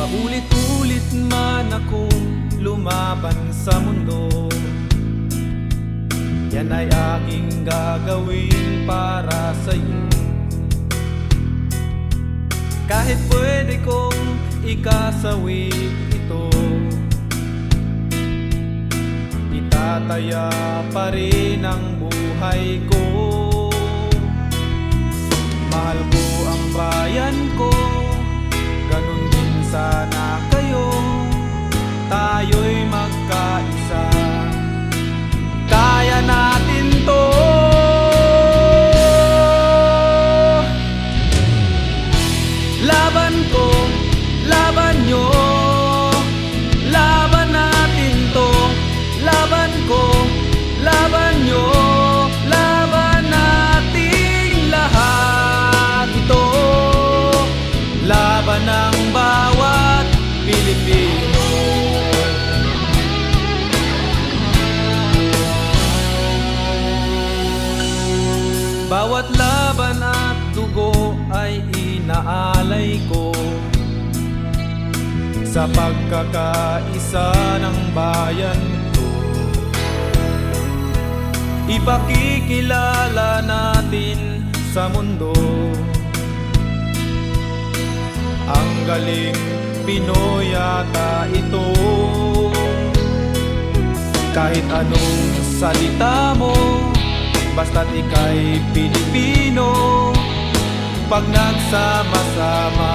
Paulit-ulit man akong lumaban sa mundo, yan ay aking gagawin para sa'yo. Kahit pwede kong ikasawi ito, itataya pa rin ang buhay ko. Mahal ko ang bayan ko, ganun din sana kayo. Tayo'y magkaisa, kaya natin to. Laban ko, laban nyo, laban natin to. Laban ko, laban nyo, laban nating lahat ito. Laban ng bawat Pilipino. Bawat laban at dugo ay inaalay ko sa pagkakaisa ng bayan ko. Ipakikilala natin sa mundo ang galing Pinoy yata ito. Kahit anong salita mo, basta't ika'y Pilipino, pag nagsama-sama